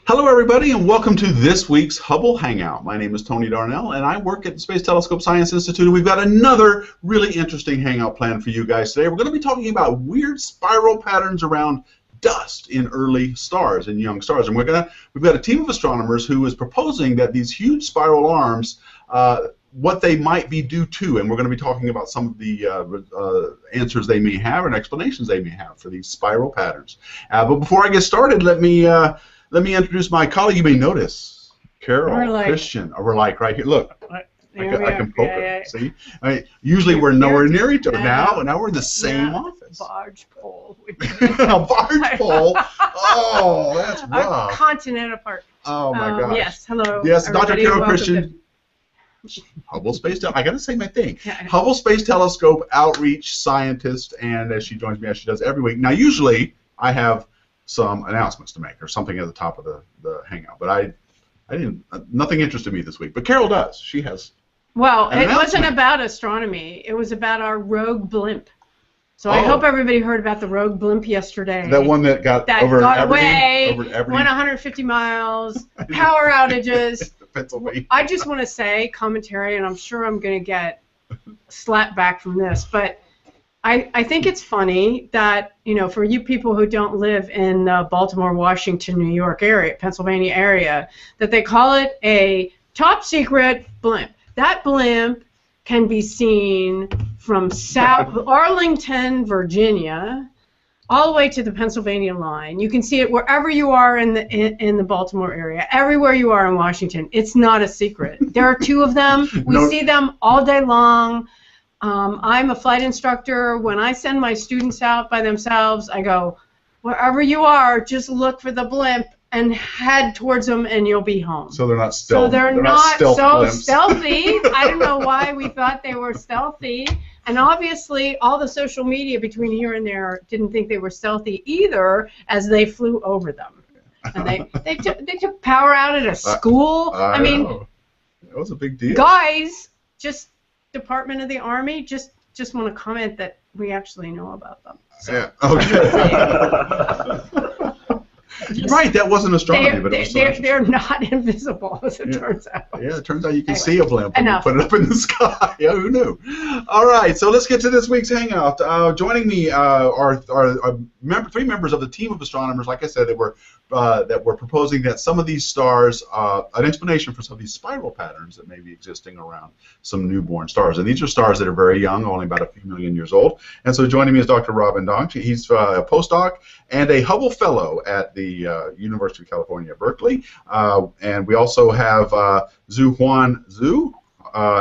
Hello, everybody, and welcome to this week's Hubble Hangout. My name is Tony Darnell, and I work at the Space Telescope Science Institute, and we've got another really interesting hangout planned for you guys today. We're going to be talking about weird spiral patterns around dust in early stars, in young stars. And we've got a team of astronomers who is proposing that these huge spiral arms, what they might be due to, and we're going to be talking about some of the answers they may have and explanations they may have for these spiral patterns. But before I get started, let me introduce my colleague. You may notice, Carol, Christian. We're like right here. Look, I can poke her. See, usually we're nowhere near each other. Now we're in the same office. Barge pole. A barge pole. Oh, that's rough. A continent apart. Oh my gosh. Yes. Hello. Yes, Dr. Carol Christian. Hubble Space Telescope. I got to say my thing. Hubble Space Telescope outreach scientist, and as she joins me as she does every week. Now, usually I have some announcements to make or something at the top of the hangout, but I didn't. Nothing interested me this week, but Carol does. She has. Well, it wasn't about astronomy. It was about our rogue blimp. So I hope everybody heard about the rogue blimp yesterday. That one that got away, went 150 miles, power outages. Pennsylvania. I just want to say commentary, and I'm sure I'm going to get slapped back from this, but I think it's funny that, you know, for you people who don't live in the Baltimore, Washington, New York area, Pennsylvania area, that they call it a top secret blimp. That blimp can be seen from South Arlington, Virginia, all the way to the Pennsylvania line. You can see it wherever you are in the Baltimore area, everywhere you are in Washington. It's not a secret. There are two of them. We see them all day long. I'm a flight instructor. When I send my students out by themselves, I go, wherever you are, just look for the blimp and head towards them, and you'll be home. So they're not stealthy. So they're not so blimps. stealthy. I don't know why we thought they were stealthy. And obviously, all the social media between here and there didn't think they were stealthy either, as they flew over them. And they took power out at a school. I mean, it was a big deal. Guys, just Department of the Army, just want to comment that we actually know about them. So. Yeah. Okay. Right, that wasn't astronomy, but it was they're not invisible, as it turns out. Yeah, it turns out you can see a blimp when you put it up in the sky. Yeah, who knew? All right, so let's get to this week's hangout. Joining me are three members of the team of astronomers, like I said, that were proposing that some of these stars, an explanation for some of these spiral patterns that may be existing around some newborn stars. And these are stars that are very young, only about a few million years old. And so joining me is Dr. Robin Dong. He's a postdoc and a Hubble Fellow at the University of California, Berkeley. And we also have Zhu Zhu.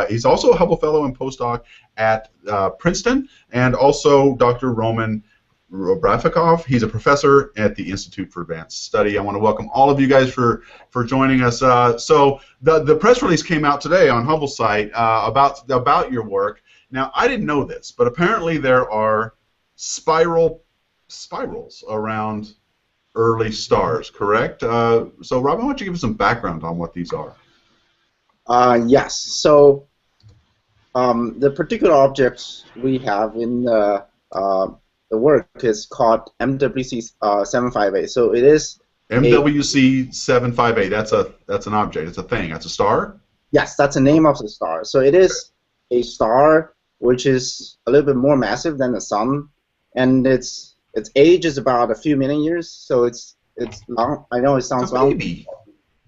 He's also a Hubble Fellow and postdoc at Princeton, and also Dr. Roman Rafikov. He's a professor at the Institute for Advanced Study. I want to welcome all of you guys for joining us. So the press release came out today on Hubble site about your work. Now, I didn't know this, but apparently there are spirals around early stars, correct? So, Robin, why don't you give us some background on what these are? Yes. So, the particular object we have in the work is called MWC 758. So it is MWC 758. That's an object. It's a thing. That's a star. Yes, that's the name of the star. So it is a star which is a little bit more massive than the sun, and its age is about a few million years. So it's long. I know it sounds long. Baby.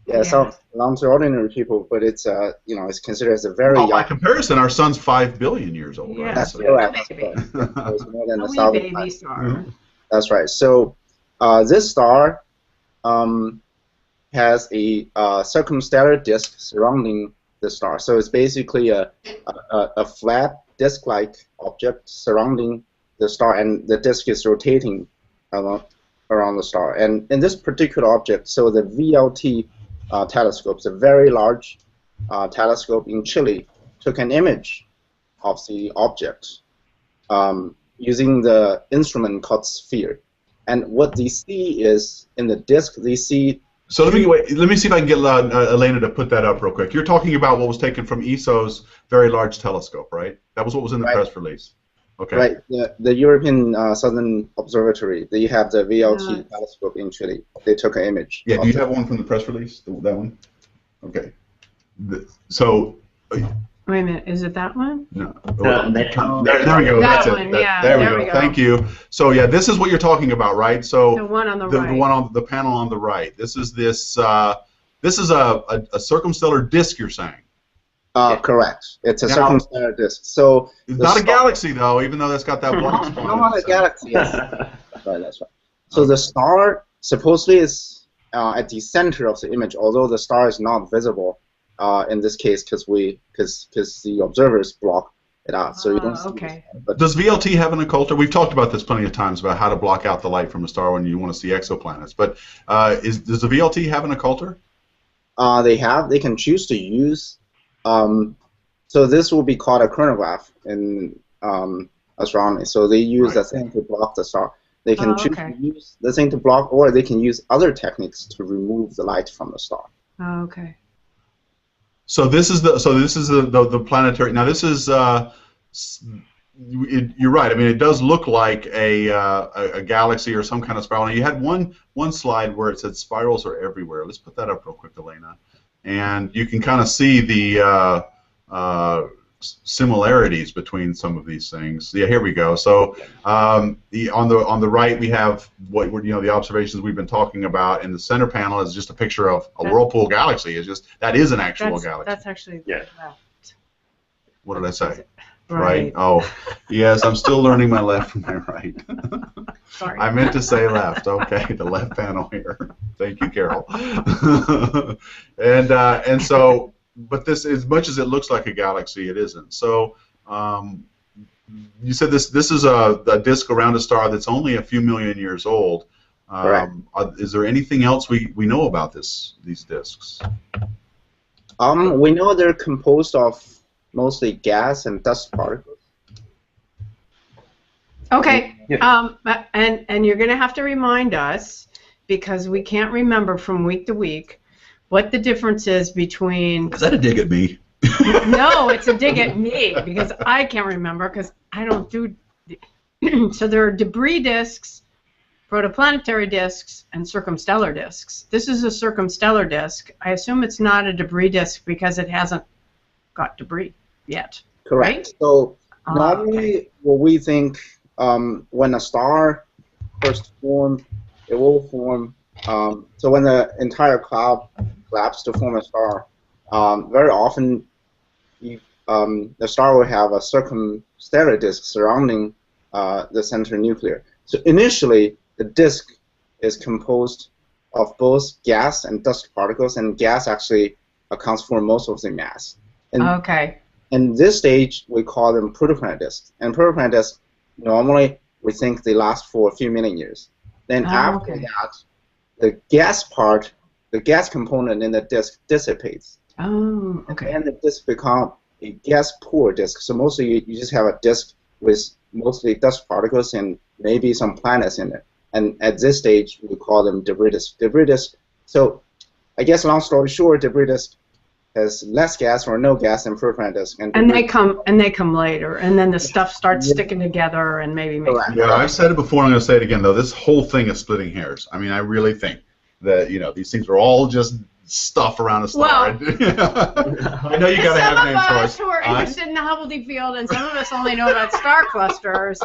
Yeah, it sounds long to ordinary people, but it's it's considered as a very young. By comparison, our sun's 5 billion years old. Yeah, right? That's correct. It's more than a baby star. Mm-hmm. That's right. So this star has a circumstellar disk surrounding the star. So it's basically a flat disk-like object surrounding the star, and the disk is rotating around the star. And in this particular object, so the VLT telescope, a very large telescope in Chile, took an image of the object using the instrument called sphere. And what they see is, in the disk, they see... So let me see if I can get Elena to put that up real quick. You're talking about what was taken from ESO's Very Large Telescope, right? That was what was in the press release. Okay. Right. The European Southern Observatory, they have the VLT telescope in Chile. They took an image. Yeah. Do you have one from the press release? That one? Okay. So. Wait a minute, is it that one? No. There we go. That That's one, it. yeah, There we there go. we go. Thank you. So yeah, this is what you're talking about, right? So The one on the the right. one on the panel on the right. This is a circumstellar disk, you're saying? Correct. It's a Now, circumstellar disk. So it's not a galaxy though, even though it's got that black spot. not a galaxy. Yes. That's right. So the star supposedly is at the center of the image, although the star is not visible in this case because the observers block it out, so you don't see okay. it. But Does VLT have an occulter? We've talked about this plenty of times about how to block out the light from a star when you want to see exoplanets. But does the VLT have an occulter? they can choose to use. So this will be called a chronograph in astronomy. So they use a thing to block the star. They can choose to use the thing to block, or they can use other techniques to remove the light from the star. Oh, okay. So this is the planetary. Now this is you're right. I mean, it does look like a galaxy or some kind of spiral. Now you had one slide where it said spirals are everywhere. Let's put that up real quick, Elena, and you can kind of see the similarities between some of these things. Yeah, here we go. So on the right we have the observations we've been talking about, and the center panel is just a picture of a whirlpool galaxy. That is an actual galaxy. That's actually left. What did I say? Right. Oh, yes. I'm still learning my left from my right. Sorry. I meant to say left. Okay, the left panel here. Thank you, Carol. and so. But this, as much as it looks like a galaxy, it isn't. So you said this is a disk around a star that's only a few million years old. Is there anything else we know about these disks? We know they're composed of mostly gas and dust particles. Okay. And you're going to have to remind us, because we can't remember from week to week, what the difference is between... Is that a dig at me? No, it's a dig at me, because I can't remember, because I don't do... So there are debris disks, protoplanetary disks, and circumstellar disks. This is a circumstellar disk. I assume it's not a debris disk because it hasn't got debris yet. Correct. Right? So normally what we think when a star first formed, it will form... so when the entire cloud collapses to form a star, very often the star will have a circumstellar disk surrounding the center nuclear. So initially, the disk is composed of both gas and dust particles, and gas actually accounts for most of the mass. And in this stage, we call them protoplanet disks. And protoplanet disks, normally, we think they last for a few million years. Then after that, the gas part, the gas component in the disk dissipates. Oh, okay. And the disk becomes a gas-poor disk. So mostly you just have a disk with mostly dust particles and maybe some planets in it. And at this stage, we call them debris disks. Debris disks. So I guess long story short, debris disk has less gas or no gas than protoplanet disk. And they come later, and then the stuff starts sticking together and maybe makes. Yeah, I've said it before, and I'm going to say it again though. This whole thing is splitting hairs. I mean, I really think that these things are all just stuff around a star. Well, I know you got to have names for us. Some of us who are interested in the Hubble Deep Field, and some of us only know about star clusters.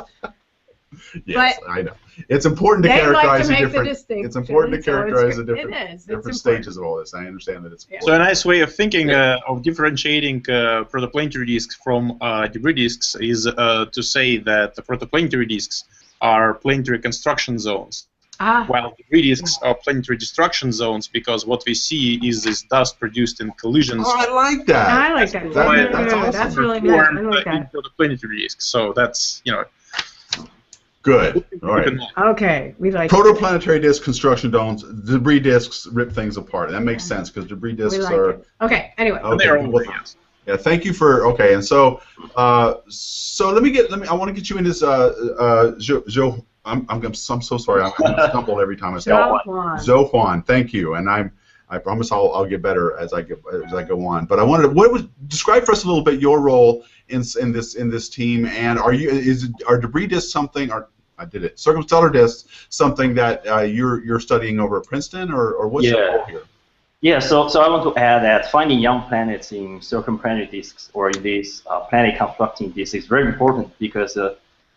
Yes, but I know. It's important to characterize the different. It's important to characterize the different different stages of all this. I understand that it's. So a nice way of thinking of differentiating protoplanetary disks from debris disks is to say that the protoplanetary disks are planetary construction zones, while debris disks are planetary destruction zones, because what we see is this dust produced in collisions. Oh, I like that. I like that. That's awesome. That's really nice. I like that. In protoplanetary disks. So that's Good. All right. Okay, we like protoplanetary disk construction zones. Debris disks rip things apart. That makes sense because debris disks are. Okay. Anyway. Okay. Yeah. Thank you for. Okay. And so, let me. I want to get you in this. Joe. I'm so sorry. I'm going to stumble every time I say Zhou Huan. Thank you. And I promise I'll get better as I go on. But I wanted to describe for us a little bit your role in this team? And are debris disks something? Circumstellar disks something that you're studying over at Princeton, or what's your role here? Yeah, so I want to add that finding young planets in circumplanetary disks or in these planet constructing disks is very important because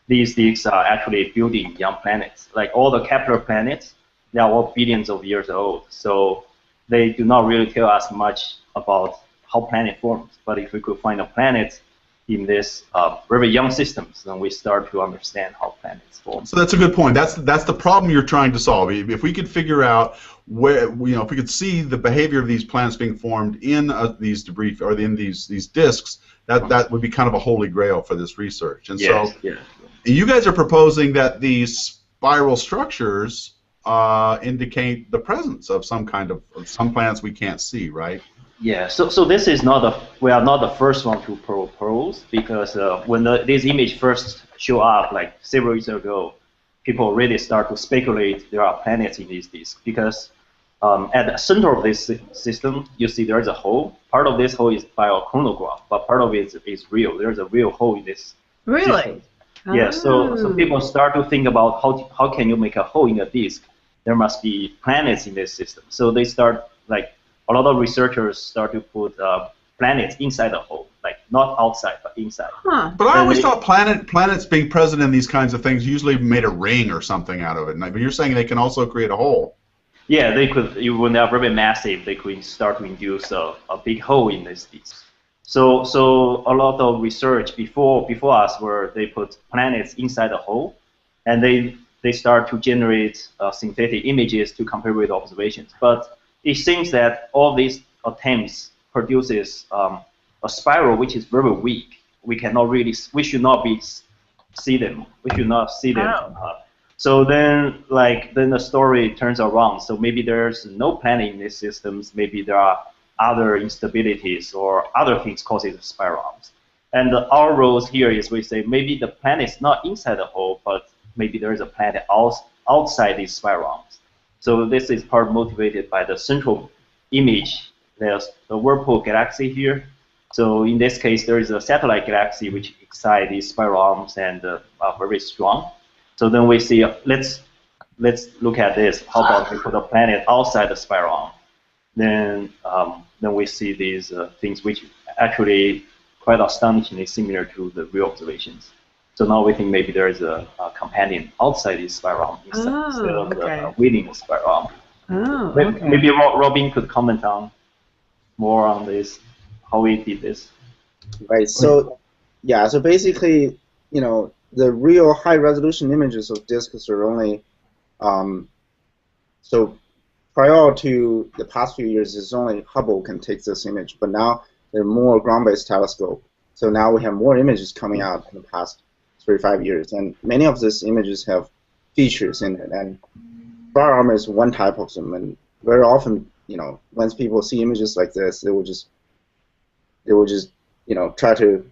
these disks are actually building young planets. Like all the Kepler planets, they are all billions of years old. So they do not really tell us much about how planet forms. But if we could find a planet in this very young systems, then we start to understand how planets form. So that's a good point. That's the problem you're trying to solve. If we could figure out where, if we could see the behavior of these planets being formed in these debris or in these disks, that would be kind of a holy grail for this research. And so you guys are proposing that these spiral structures indicate the presence of some kind of some planets we can't see, right? Yeah, so this is we are not the first one to propose, because when this image first showed up like several years ago, people really start to speculate there are planets in these disks, because at the center of this system, you see there is a hole. Part of this hole is by a chronograph, but part of it is real. There's a real hole in this system. Yeah, so people start to think about how can you make a hole in a disk? There must be planets in this system. So they start, like, a lot of researchers start to put planets inside the hole, like not outside, but inside. But I always thought planets being present in these kinds of things usually made a ring or something out of it. But you're saying they can also create a hole. Yeah, they could. When they are very massive, they could start to induce a big hole in this disk. So a lot of research before us, where they put planets inside the hole, and they start to generate synthetic images to compare with observations. But it seems that all these attempts produces a spiral which is very weak. We should not see them. We should not see them. So then the story turns around. So maybe there's no planet in these systems. Maybe there are other instabilities or other things causing the spiral arms. And our roles here is we say maybe the planet is not inside the hole, but maybe there is a planet outside these spiral arms. So this is part motivated by the central image. There's the whirlpool galaxy here. So in this case, there is a satellite galaxy which excites these spiral arms and are very strong. So then we see, let's look at this. How about we put a planet outside the spiral arm? Then we see these things which actually quite astonishingly similar to the real observations. So now we think maybe there is a companion outside this spiral arm instead of within the spiral arm. Maybe Robin could comment on more on this, how we did this. Right. So yeah. So basically, the real high-resolution images of disks are only so prior to the past few years, it's only Hubble can take this image, but now there are more ground-based telescopes. So now we have more images coming out in the past 3 or 5 years, and many of these images have features in it. And spiral arm is one type of them, and very often, once people see images like this, they will just try to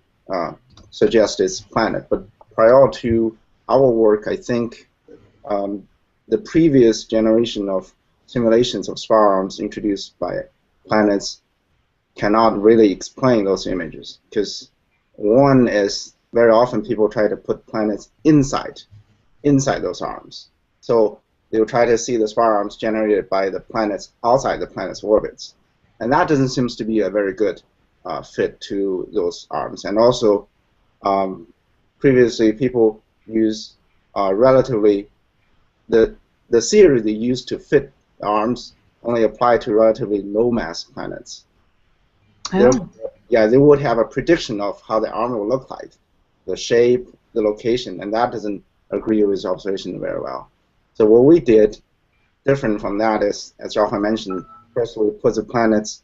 suggest it's planet. But prior to our work, I think the previous generation of simulations of spiral arms introduced by planets cannot really explain those images, because one is very often people try to put planets inside those arms. So they will try to see the spiral arms generated by the planets outside the planet's orbits, and that doesn't seem to be a very good fit to those arms. And also, previously people use relatively the theory they used to fit the arms only apply to relatively low mass planets. They would have a prediction of how the arm will look like, the shape, the location, and that doesn't agree with observation very well. So what we did, different from that, is, as Rafa mentioned, first we put the planets,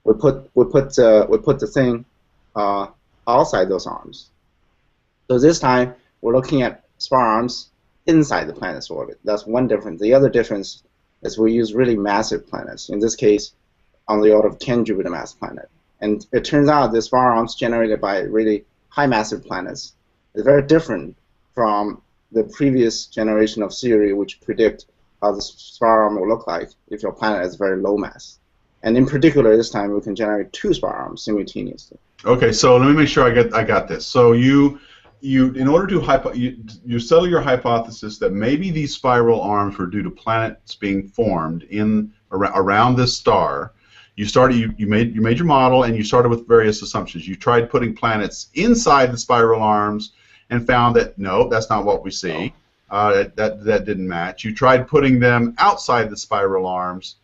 we put the thing outside those arms. So this time we're looking at spiral arms inside the planet's orbit. That's one difference. The other difference is we use really massive planets. In this case, on the order of 10 Jupiter mass planet. And it turns out the spiral arms generated by really high massive planets is very different from the previous generation of theory which predict how the spiral arm will look like if your planet is very low mass. And in particular, this time we can generate 2 spiral arms simultaneously. Okay, so let me make sure I got this. So you in order to you settle your hypothesis that maybe these spiral arms were due to planets being formed in around this star. You made your model, and you started with various assumptions. You tried putting planets inside the spiral arms and found that no, that's not what we see. That didn't match. You tried putting them outside the spiral arms,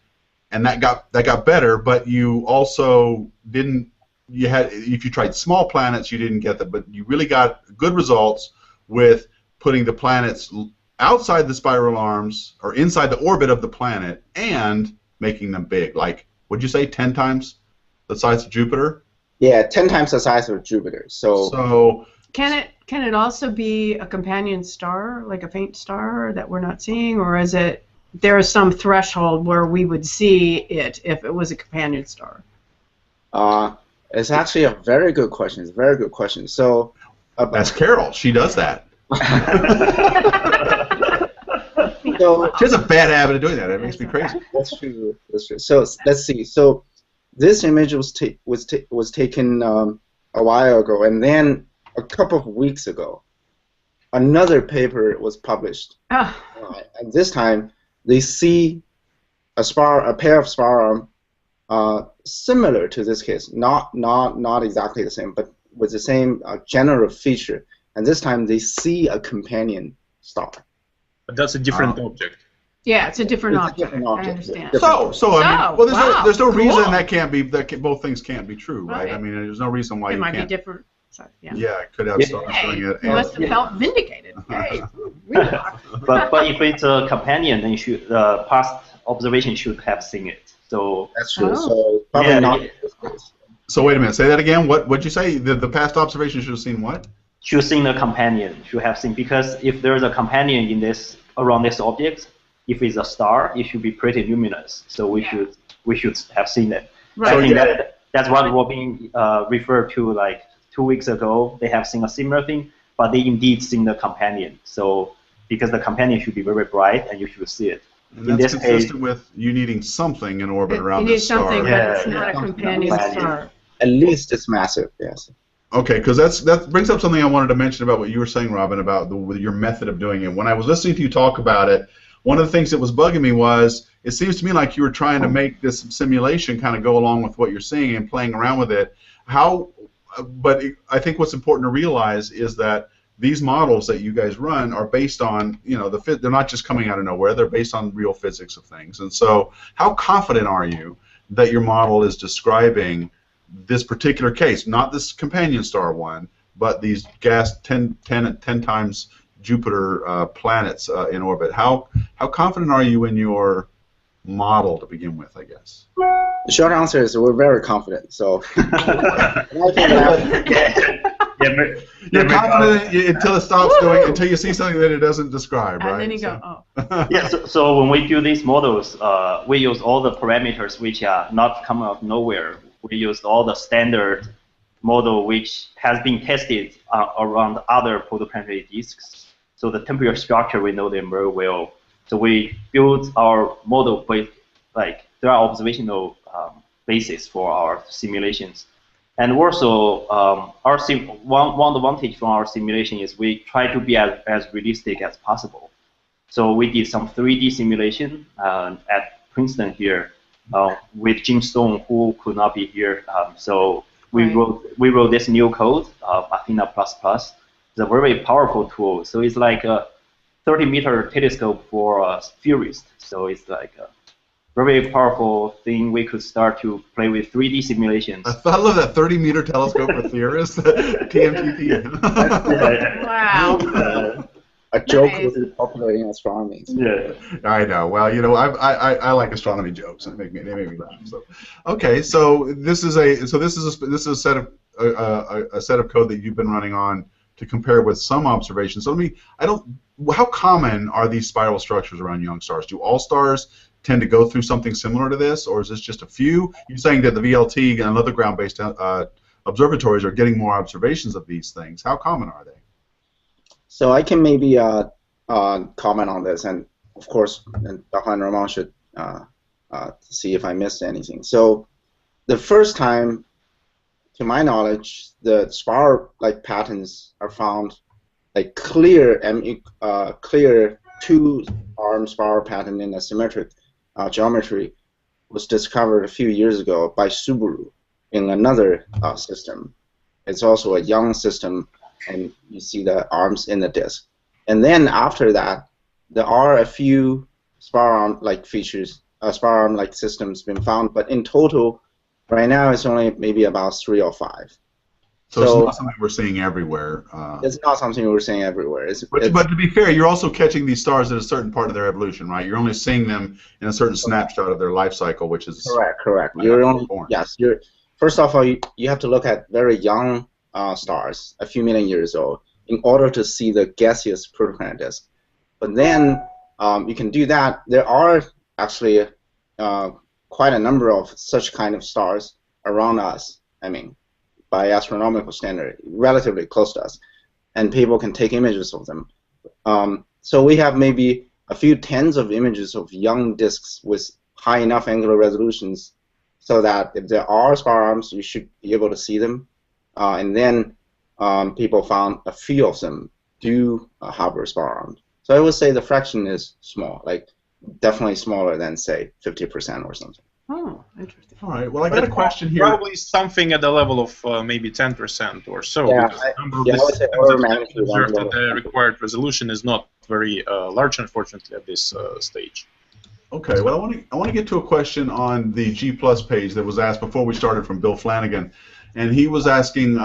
and that got better. But you also didn't. If you tried small planets, you didn't get that. But you really got good results with putting the planets outside the spiral arms or inside the orbit of the planet and making them big. Like, would you say 10 times the size of Jupiter? Yeah, 10 times the size of Jupiter. So can it also be a companion star, like a faint star that we're not seeing, or is there is some threshold where we would see it if it was a companion star? It's actually a very good question. It's a very good question. So that's Carol. She does that. So, she has a bad habit of doing that. It makes me crazy. That's true. That's true. So let's see. So this image was taken a while ago, and then a couple of weeks ago, another paper was published. And this time, they see a pair of spiral arms similar to this case, not exactly the same, but with the same general feature. And this time, they see a companion star. But that's a different object. Yeah, it's a different object. I understand. So I mean, well, there's no reason cool. Both things can't be true, right? I mean, there's no reason why it you might can't. Be different. So, yeah. It could have stars doing it. You must have felt vindicated. Hey, but if it's a companion, then past observation should have seen it. So that's true. So probably not. So wait a minute. Say that again. What'd you say? The past observation should have seen what? Should have seen a companion. Should have seen, because if there's a companion around this object, if it's a star, it should be pretty luminous. So we should have seen it. Right. So I think that's what Robin referred to like 2 weeks ago. They have seen a similar thing, but they indeed seen the companion. So because the companion should be very bright, and you should see it. And that's consistent with you needing something in orbit around this star. You need something, but it's not a companion star. At least it's massive, yes. Okay, because that brings up something I wanted to mention about what you were saying, Robin, about your method of doing it. When I was listening to you talk about it, one of the things that was bugging me was it seems to me like you were trying to make this simulation kind of go along with what you're seeing and playing around with it. But I think what's important to realize is that these models that you guys run are based on, they're not just coming out of nowhere. They're based on real physics of things. And so how confident are you that your model is describing this particular case, not this companion star one, but these gas 10 times Jupiter planets in orbit? How confident are you in your model to begin with, I guess? The short answer is we're very confident. So you're confident until it stops going, until you see something that it doesn't describe, right? And then you go, oh. Yeah, so when we do these models, we use all the parameters which are not coming out of nowhere. We used all the standard model which has been tested around other protoplanetary disks. So the temperature structure, we know them very well. So we built our model with, there are observational basis for our simulations. And also, one advantage from our simulation is we try to be as realistic as possible. So we did some 3D simulation at Princeton here with Jim Stone, who could not be here. So we wrote this new code, Athena++. It's a very powerful tool. So it's like a 30-meter telescope for theorists. So it's like a very powerful thing. We could start to play with 3D simulations. I love that 30-meter telescope for theorists. TMTT. Wow. A joke was popular in astronomy. Yeah. I know. Well, I like astronomy jokes. They make me laugh. So, okay. So this is a set of code that you've been running on to compare with some observations. So how common are these spiral structures around young stars? Do all stars tend to go through something similar to this, or is this just a few? You're saying that the VLT and other ground-based observatories are getting more observations of these things. How common are they? So I can maybe comment on this, and of course, Dr. and Roman should to see if I missed anything. So the first time, to my knowledge, the spiral-like patterns are found, like clear two-arm spiral pattern in a symmetric geometry was discovered a few years ago by Subaru in another system. It's also a young system, and you see the arms in the disk. And then after that, there are a few spiral-arm-like features, spiral-arm-like systems been found, but in total, right now it's only maybe about 3 or 5. So it's not something we're seeing everywhere. It's not something we're seeing everywhere. But to be fair, you're also catching these stars at a certain part of their evolution, right? You're only seeing them in a certain snapshot of their life cycle, which is correct. You're only first of all, you have to look at very young stars, a few million years old, in order to see the gaseous protoplanet disk. But then you can do that. There are actually quite a number of such kind of stars around us. I mean, by astronomical standard, relatively close to us, and people can take images of them. So we have maybe a few tens of images of young disks with high enough angular resolutions so that if there are spiral arms, you should be able to see them. And then people found a few of them do harbor spiral arms. So I would say the fraction is small, like definitely smaller than, say, 50% or something. Oh, interesting. All right. Well, I got a question here. Probably something at the level of maybe 10% or so. Yeah, because the number of I would say order magnitude observed at the required resolution is not very large, unfortunately, at this stage. Okay. Well, I want to get to a question on the G+ page that was asked before we started from Bill Flanagan, and he was asking,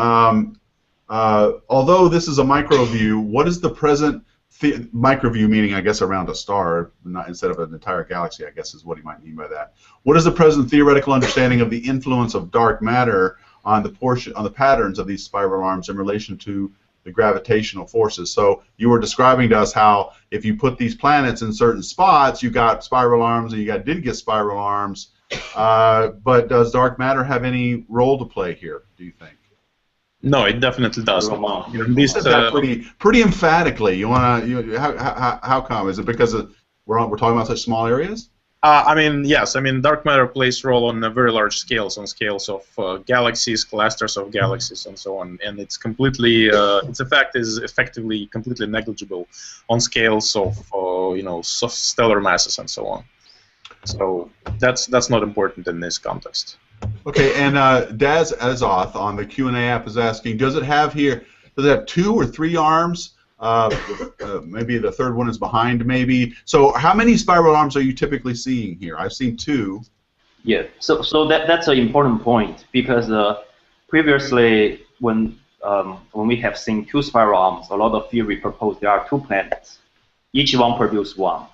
although this is a micro view, what is the present microview, meaning I guess around a star, not instead of an entire galaxy, I guess is what he might mean by that. What is the present theoretical understanding of the influence of dark matter on the patterns of these spiral arms in relation to the gravitational forces? So you were describing to us how if you put these planets in certain spots, you got spiral arms, and you did get spiral arms. But does dark matter have any role to play here, do you think? No, it definitely does. Pretty emphatically. You want to? How come? Is it because we're talking about such small areas? I mean, yes. I mean, dark matter plays a role on very large scales, on scales of galaxies, clusters of galaxies, and so on. And it's completely, its effect is effectively completely negligible on scales of, stellar masses and so on. So that's not important in this context. Okay, and Daz Azoth on the Q&A app is asking, does it have 2 or 3 arms? Maybe the third one is behind, maybe. So how many spiral arms are you typically seeing here? I've seen 2. Yeah, so that's an important point, because previously when we have seen 2 spiral arms, a lot of theory proposed there are 2 planets. Each one produces 1.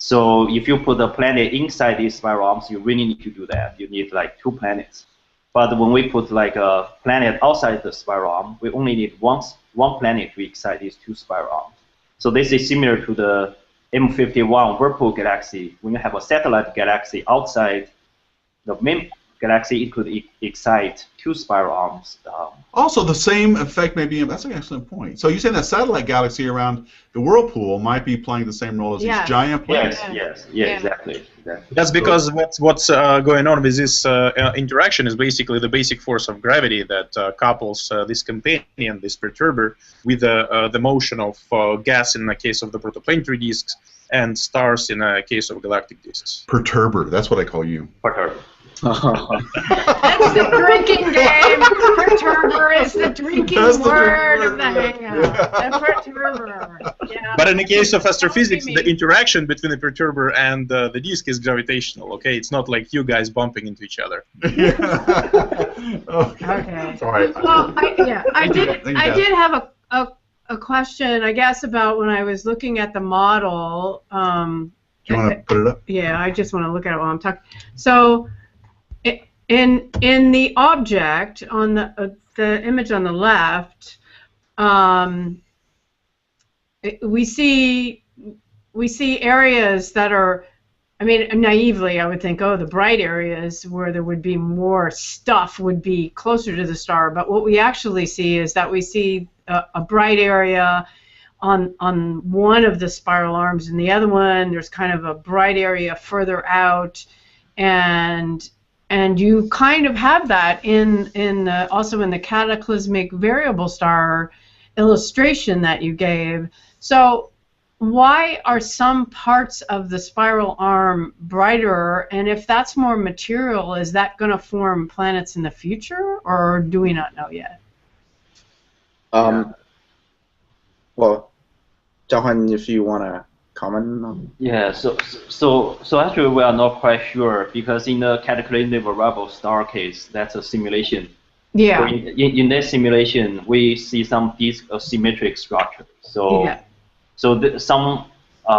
So if you put a planet inside these spiral arms, you really need to do that. You need like 2 planets. But when we put like a planet outside the spiral arm, we only need one planet to excite these 2 spiral arms. So this is similar to the M51 Whirlpool galaxy. When you have a satellite galaxy outside the main galaxy, it could excite 2 spiral arms. Also, the same effect may be. That's an excellent point. So you're saying that satellite galaxy around the Whirlpool might be playing the same role as these giant planets? Yes, exactly. That's because what's going on with this interaction is basically the basic force of gravity that couples this companion, this perturber, with the motion of gas in the case of the protoplanetary disks and stars in the case of galactic disks. Perturber. That's what I call you. Perturber. That's the drinking game. Perturber is the drinking word of the hangout. The perturber. Yeah. But in the case of astrophysics, the interaction between the perturber and the disk is gravitational. Okay, it's not like you guys bumping into each other. Okay. Sorry. Well, I did have a question, I guess, about when I was looking at the model. Do you want to put it up? Yeah, I just want to look at it while I'm talking. So, in the object on the image on the left, we see areas that are, I mean, naively I would think, oh, the bright areas where there would be more stuff would be closer to the star. But what we actually see is that we see a bright area on one of the spiral arms, and the other one there's kind of a bright area further out. and you kind of have that also in the cataclysmic variable star illustration that you gave. So why are some parts of the spiral arm brighter, and if that's more material, is that going to form planets in the future, or do we not know yet? Well, Zhang, if you want to comment on. Yeah, so actually we are not quite sure, because in the cataclysmic variable star case, that's a simulation. Yeah. So in that simulation, we see some disk asymmetric structure. So yeah. So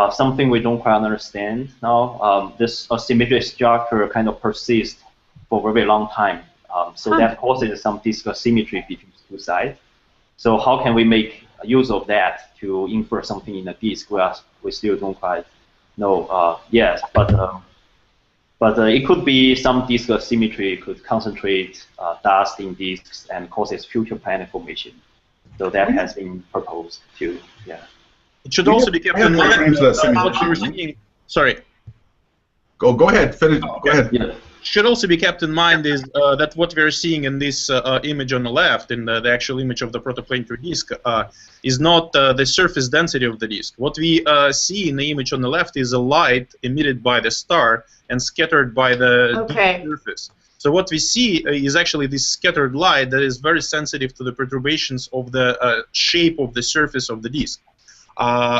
something we don't quite understand now. This asymmetric structure kind of persists for a very long time. So that causes some disk asymmetry between two sides. So how can we make use of that to infer something in the disk? We still don't quite know yet. But it could be some disk asymmetry could concentrate dust in disks and causes future planet formation. So that has been proposed too. Yeah. It should also be kept in mind. Sorry. Go ahead. Finish. Go ahead. Yeah. Should also be kept in mind is that what we're seeing in this image on the left, in the actual image of the protoplanetary disk, is not the surface density of the disk. What we see in the image on the left is a light emitted by the star and scattered by the disk surface. So what we see is actually this scattered light that is very sensitive to the perturbations of the shape of the surface of the disk.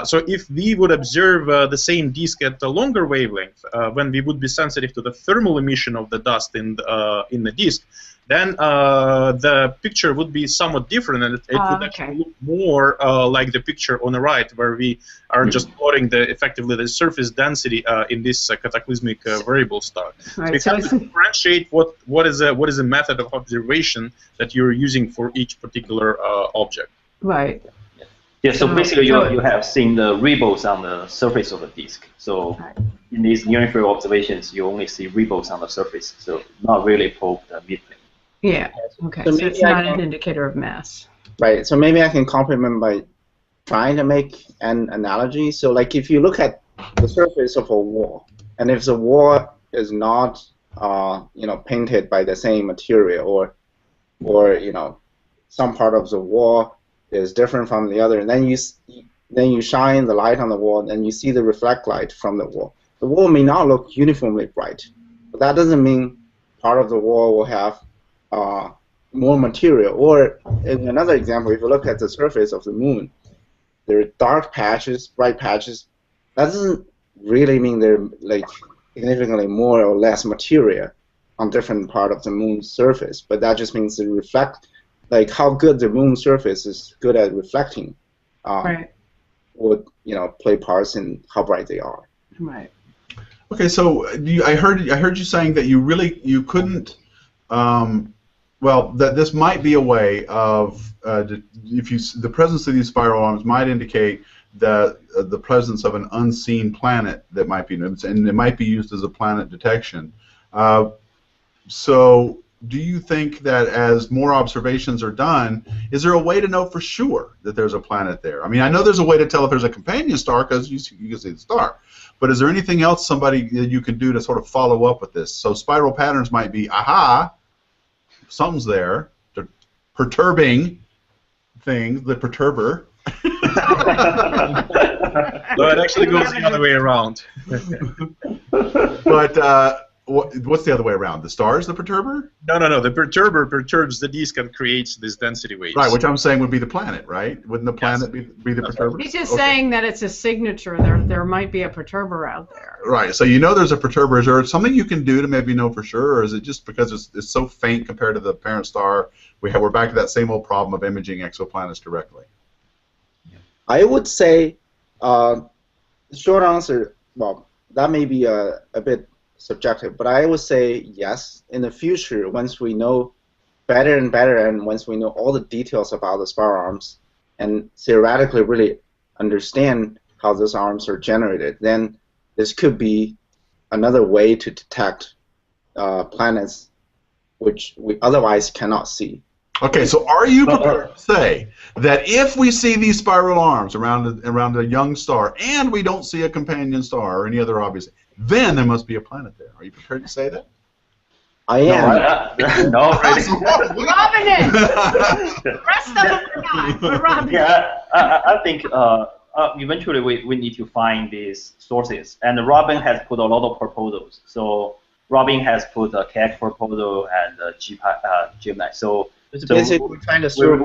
So if we would observe the same disk at a longer wavelength, when we would be sensitive to the thermal emission of the dust in the disk, then the picture would be somewhat different, and it would actually look more like the picture on the right, where we are just plotting effectively the surface density in this cataclysmic variable star. Right. So we have to differentiate what is a method of observation that you're using for each particular object. Right. Yeah, so basically you have seen the ripples on the surface of the disk. So in these near-infrared observations, you only see ripples on the surface, so not really probe the midplane. Yeah, okay, so it's not an indicator of mass. Right, so maybe I can complement by trying to make an analogy. So like if you look at the surface of a wall, and if the wall is not painted by the same material, or some part of the wall is different from the other, and then you shine the light on the wall, and you see the reflect light from the wall. The wall may not look uniformly bright, but that doesn't mean part of the wall will have more material. Or in another example, if you look at the surface of the moon, there are dark patches, bright patches. That doesn't really mean there are like significantly more or less material on different part of the moon's surface, but that just means the like how good the moon surface is good at reflecting would play parts in how bright they are. Right. Okay, so I heard you saying that you couldn't that this might be a way of the presence of these spiral arms might indicate that the presence of an unseen planet that might be, and it might be used as a planet detection. So do you think that as more observations are done, is there a way to know for sure that there's a planet there? I mean, I know there's a way to tell if there's a companion star because you can see the star. But is there anything else that you can do to sort of follow up with this? So spiral patterns might be, aha, something's there. The perturbing thing, the perturber. No, it actually goes the other way around. But what's the other way around? The star is the perturber? No. The perturber perturbs the disk and creates these density waves. Right, which I'm saying would be the planet, right? Wouldn't the planet be the perturber? He's just saying that it's a signature. There might be a perturber out there. Right, so there's a perturber. Is there something you can do to maybe know for sure, or is it just because it's so faint compared to the parent star, we're back to that same old problem of imaging exoplanets directly? I would say, the short answer, well, that may be a bit subjective, but I would say yes. In the future, once we know better and better, and once we know all the details about the spiral arms, and theoretically really understand how those arms are generated, then this could be another way to detect planets which we otherwise cannot see. Okay, so are you prepared to say that if we see these spiral arms around a young star and we don't see a companion star or any other obvious, then there must be a planet there? Are you prepared to say that? I am. No, really. Robin is. The rest of them are not, but Robin. Yeah, I think eventually we need to find these sources, and Robin has put a lot of proposals. So Robin has put a KX proposal and Gemini. So basically we're trying to sort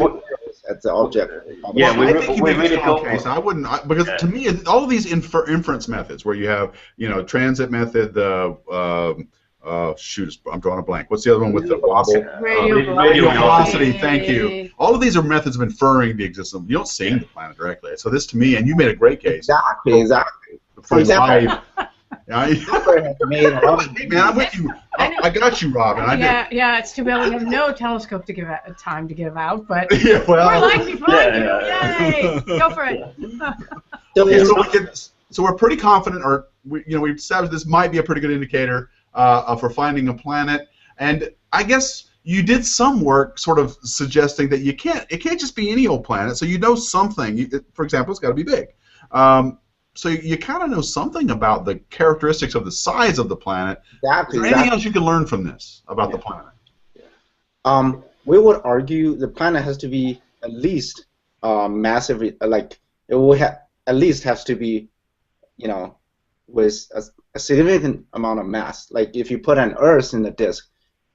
at the object. Yeah, well, I think we really go. Case. I wouldn't because to me all of these inference methods where you have transit method, shoot, I'm drawing a blank. What's the other one with the wobble? Radio velocity. Thank you. All of these are methods of inferring the existence. You don't see the planet directly. So this, to me, and you made a great case. Exactly. For example, Hey, man, I'm with you. I got you, Robin. Yeah. It's too bad we have no telescope to give out, time to give out, but yeah, well, we're like you. Yay! Go for it. So we're pretty confident, or we've established this might be a pretty good indicator for finding a planet. And I guess you did some work sort of suggesting that it can't just be any old planet. So you know something. For example, it's got to be big. So you kind of know something about the characteristics of the size of the planet. Exactly. Is there anything else you can learn from this about the planet? We would argue the planet has to be at least massively, like it will at least has to be, with a significant amount of mass. Like if you put an Earth in the disk,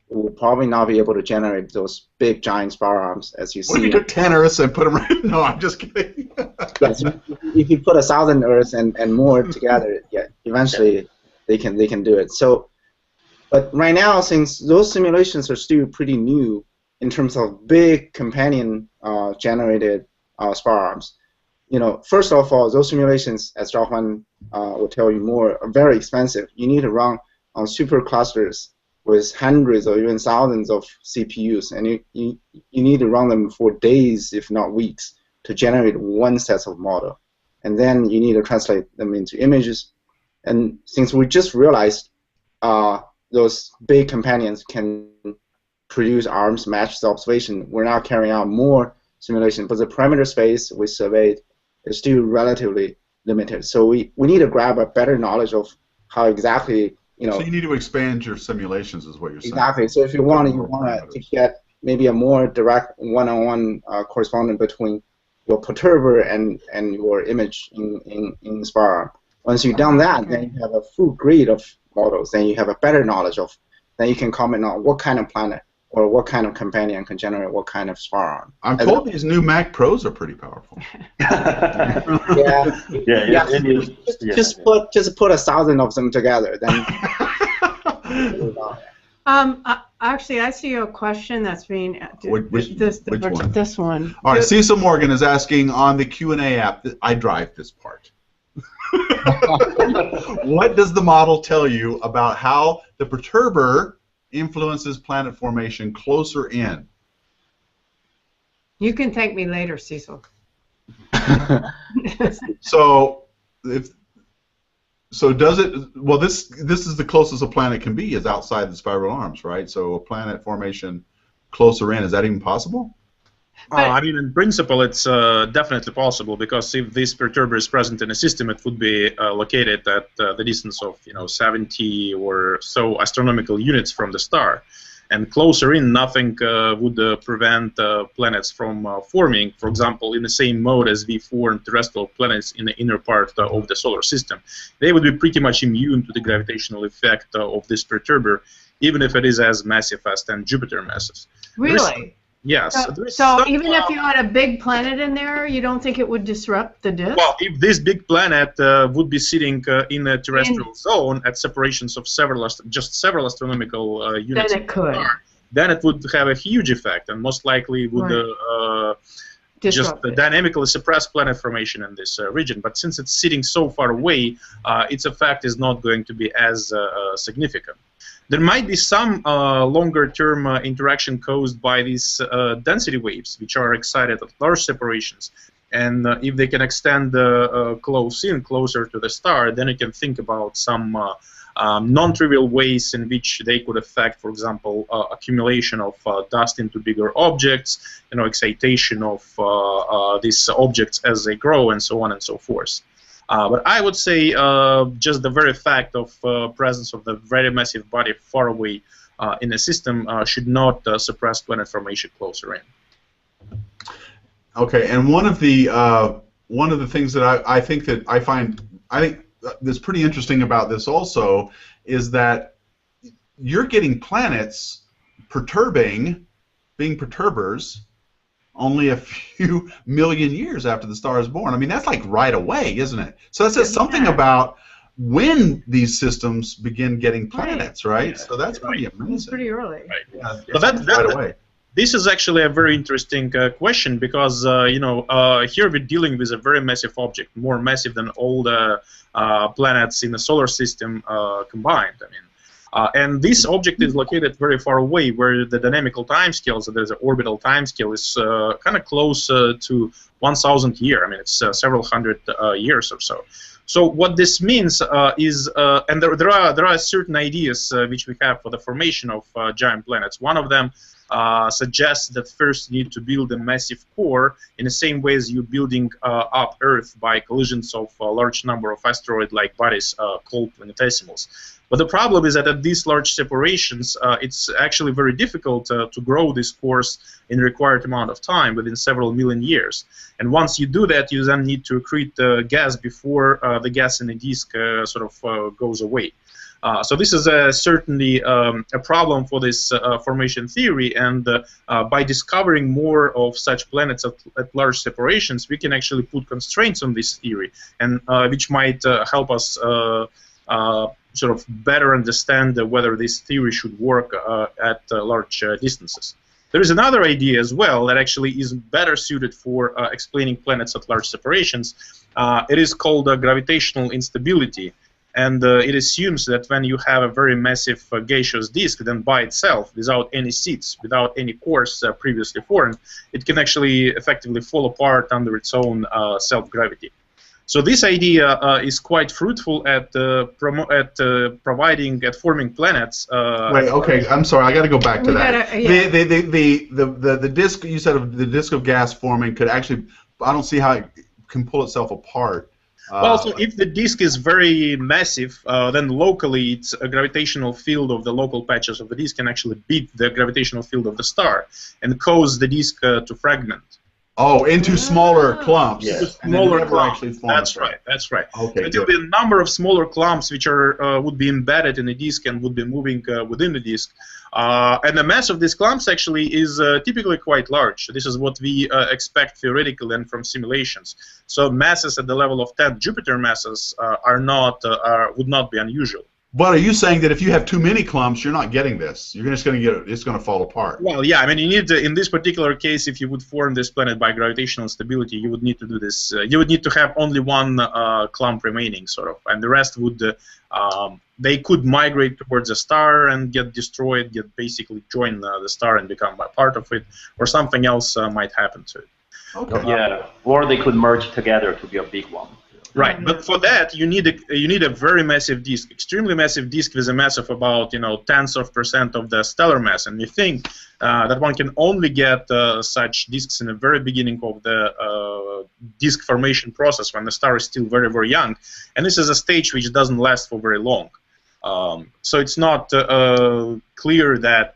it will probably not be able to generate those big giant spiral arms as you see. What if you took 10 Earths and put them right? No, I'm just kidding. Yes, if you put 1,000 Earths and more together, yeah, eventually they can do it. So, but right now, since those simulations are still pretty new in terms of big companion generated spiral arms, first of all, those simulations, as Zhaohuan will tell you more, are very expensive. You need to run on super clusters with hundreds or even thousands of CPUs, and you need to run them for days, if not weeks, to generate one set of model. And then you need to translate them into images. And since we just realized those big companions can produce arms match the observation, we're now carrying out more simulation, but the parameter space we surveyed is still relatively limited. So we need to grab a better knowledge of how exactly, So you need to expand your simulations, is what you're saying. Exactly. So if you want to get maybe a more direct one-on-one correspondence between your perturber and your image in spiral arm. Once you've done that, then you have a full grid of models. Then you have a better knowledge of. Then you can comment on what kind of planet or what kind of companion can generate what kind of spiral arm. I'm told these new Mac Pros are pretty powerful. Just put 1,000 of them together. Then. Actually, I see a question that's being this one. All right, Cecil Morgan is asking on the Q&A app. I drive this part. What does the model tell you about how the perturber influences planet formation closer in? You can thank me later, Cecil. So does it? Well, this is the closest a planet can be, is outside the spiral arms, right? So a planet formation closer in, is that even possible? I mean, in principle, it's definitely possible, because if this perturber is present in a system, it would be located at the distance of 70 or so astronomical units from the star. And closer in, nothing would prevent planets from forming, for example, in the same mode as we form terrestrial planets in the inner part of the solar system. They would be pretty much immune to the gravitational effect of this perturber, even if it is as massive as 10 Jupiter masses. Really? Yes. So even if you had a big planet in there, you don't think it would disrupt the disk? Well, if this big planet would be sitting in a terrestrial zone at separations of several astronomical units, then it could. Then it would have a huge effect, and most likely would just dynamically suppress planet formation in this region. But since it's sitting so far away, its effect is not going to be as significant. There might be some longer-term interaction caused by these density waves, which are excited at large separations. And if they can extend closer to the star, then you can think about some non-trivial ways in which they could affect, for example, accumulation of dust into bigger objects, excitation of these objects as they grow, and so on and so forth. But I would say just the very fact of presence of the very massive body far away in a system should not suppress planet formation closer in. Okay, and one of the things that I think that's pretty interesting about this also is that you're getting planets being perturbers only a few million years after the star is born. I mean, that's like right away, isn't it? So that says something about when these systems begin getting planets, right? Yeah. So that's pretty amazing. It's pretty early. Right. Yeah, but right away. This is actually a very interesting question because here we're dealing with a very massive object, more massive than all the planets in the solar system combined. I mean, and this object is located very far away, where the dynamical timescale, so there's an orbital timescale, is kind of close to 1,000 years. I mean, it's several hundred years or so. So what this means is, and there are certain ideas which we have for the formation of giant planets. One of them suggests that first you need to build a massive core in the same way as you're building up Earth by collisions of a large number of asteroid-like bodies called planetesimals. But the problem is that at these large separations, it's actually very difficult to grow this cores in the required amount of time, within several million years. And once you do that, you then need to accrete gas before the gas in the disk goes away. So this is certainly a problem for this formation theory, and by discovering more of such planets at large separations, we can actually put constraints on this theory, and which might help us sort of better understand whether this theory should work at large distances. There is another idea as well that actually is better suited for explaining planets at large separations. It is called gravitational instability. And it assumes that when you have a very massive gaseous disk, then by itself, without any seeds, without any cores previously formed, it can actually effectively fall apart under its own self-gravity. So this idea is quite fruitful at forming planets. Wait, okay, I'm sorry, I got to go back to that. The disk, you said the disk of gas forming could actually, I don't see how it can pull itself apart. Well, so if the disk is very massive, then locally it's a gravitational field of the local patches of the disk can actually beat the gravitational field of the star and cause the disk to fragment. Oh, into smaller clumps. Yes. Smaller clumps. That's right. That's right. Okay. It will be a number of smaller clumps which are would be embedded in the disk and would be moving within the disk. And the mass of these clumps actually is typically quite large. This is what we expect theoretically and from simulations. So masses at the level of 10 Jupiter masses would not be unusual. But are you saying that if you have too many clumps, you're not getting this? You're just going to get it's going to fall apart. Well, yeah. I mean, you need in this particular case, if you would form this planet by gravitational stability, you would need to do this. You would need to have only one clump remaining, sort of, and the rest would. They could migrate towards a star and get destroyed, basically join the star and become a part of it, or something else might happen to it. Okay. Yeah, or they could merge together to be a big one. Right, but for that you need a very massive disk, extremely massive disk with a mass of about tenths of % of the stellar mass, and we think that one can only get such disks in the very beginning of the disk formation process when the star is still very, very young, and this is a stage which doesn't last for very long. So it's not clear that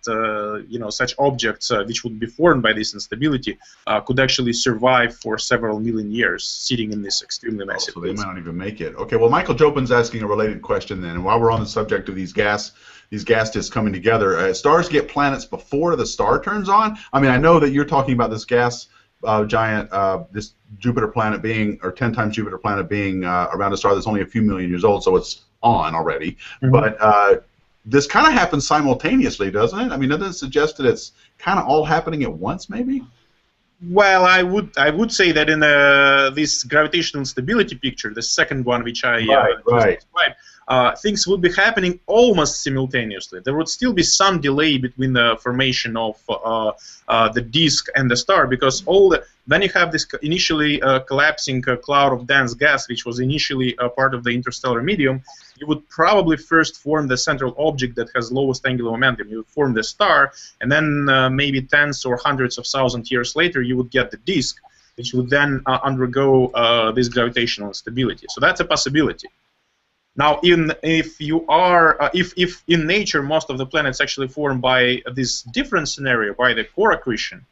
such objects which would be formed by this instability could actually survive for several million years sitting in this extremely massive. So they might not even make it. Okay, well, Michael Jopin's asking a related question then. And while we're on the subject of these gas disks coming together, stars get planets before the star turns on? I mean, I know that you're talking about this gas giant, this Jupiter planet being, or 10 times Jupiter planet being around a star that's only a few million years old, so it's on already. Mm-hmm. But this kind of happens simultaneously, doesn't it? I mean, doesn't it suggest that it's kind of all happening at once, maybe? Well, I would say that in this gravitational stability picture, the second one which I described, things would be happening almost simultaneously. There would still be some delay between the formation of the disk and the star, because then you have this initially collapsing cloud of dense gas, which was initially part of the interstellar medium. You would probably first form the central object that has lowest angular momentum. You would form the star, and then maybe tens or hundreds of thousands years later, you would get the disk, which would then undergo this gravitational instability. So that's a possibility. Now, if in nature most of the planets actually form by this different scenario, by the core accretion,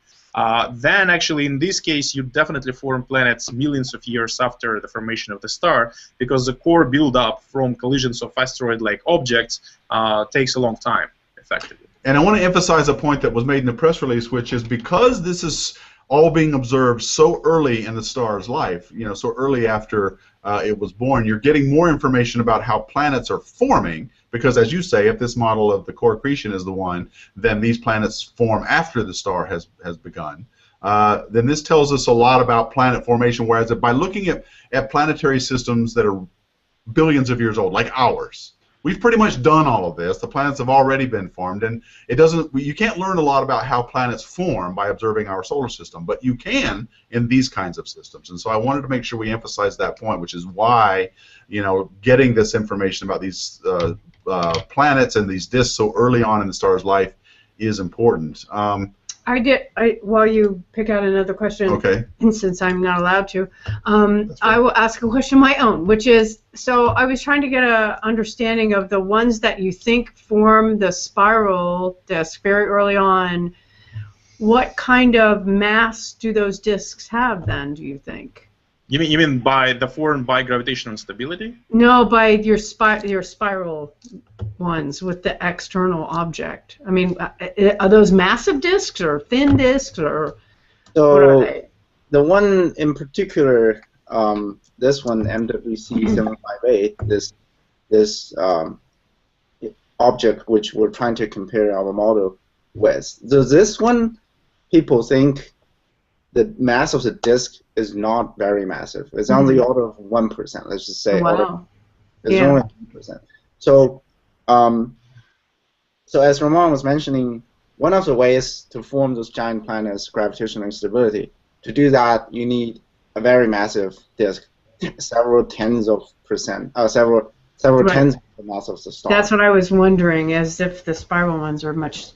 then actually in this case you definitely form planets millions of years after the formation of the star, because the core build-up from collisions of asteroid-like objects takes a long time, effectively. And I want to emphasize a point that was made in the press release, which is because this is all being observed so early in the star's life, so early after it was born, you're getting more information about how planets are forming, because as you say, if this model of the core accretion is the one, then these planets form after the star has begun. Then this tells us a lot about planet formation, whereas by looking at planetary systems that are billions of years old, like ours, we've pretty much done all of this. The planets have already been formed, and you can't learn a lot about how planets form by observing our solar system, but you can in these kinds of systems. And so I wanted to make sure we emphasize that point, which is why, getting this information about these planets and these disks so early on in the star's life is important. While you pick out another question, okay, since I'm not allowed to, I will ask a question of my own, which is, so I was trying to get an understanding of the ones that you think form the spiral disk very early on. What kind of mass do those disks have then, do you think? You mean by the form by gravitational instability? No, by your spiral ones with the external object. I mean, are those massive disks or thin disks, or what are they? The one in particular, this one, MWC758, this object which we're trying to compare our model with. So this one, people think the mass of the disk is not very massive. It's on the order of 1%. Let's just say. Wow. It's only 1%. So, so as Ramon was mentioning, one of the ways to form those giant planets, gravitational instability. To do that, you need a very massive disk, several tens of percent, several tens of the mass of the star. That's what I was wondering, as if the spiral ones are much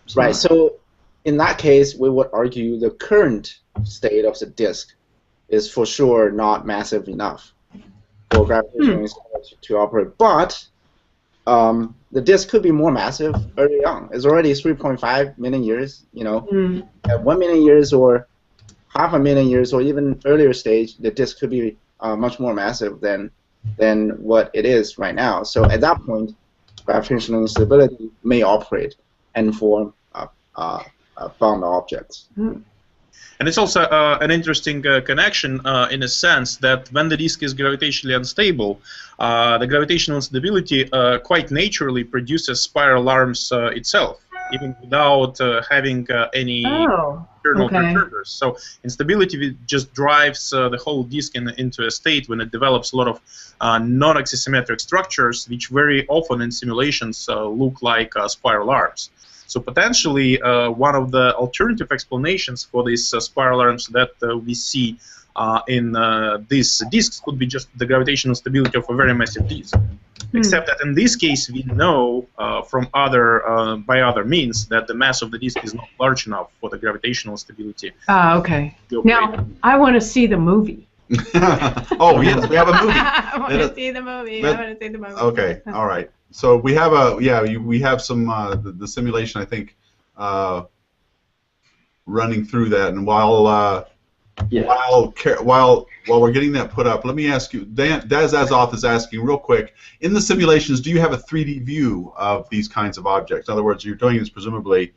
smaller. Right. So, in that case, we would argue the current state of the disk is for sure not massive enough for gravitational instability to operate. But the disk could be more massive early on. It's already 3.5 million years. At 1 million years or half a million years or even earlier stage, the disk could be much more massive than what it is right now. So at that point, gravitational instability may operate and form bound objects. And it's also an interesting connection in a sense that when the disk is gravitationally unstable, the gravitational instability quite naturally produces spiral arms itself, even without having any external perturbers. So instability just drives the whole disk into a state when it develops a lot of non-axisymmetric structures, which very often in simulations look like spiral arms. So potentially, one of the alternative explanations for these spiral arms that we see in these disks could be just the gravitational stability of a very massive disk. Except that in this case, we know from by other means that the mass of the disk is not large enough for the gravitational stability. Okay. Now, I want to see the movie. Oh, yes, we have a movie. I want to see the movie. Okay, all right. So we have we have some the simulation, I think, running through that. And while we're getting that put up, let me ask you, Daz Azoth is asking real quick, in the simulations, do you have a 3D view of these kinds of objects? In other words, you're doing this presumably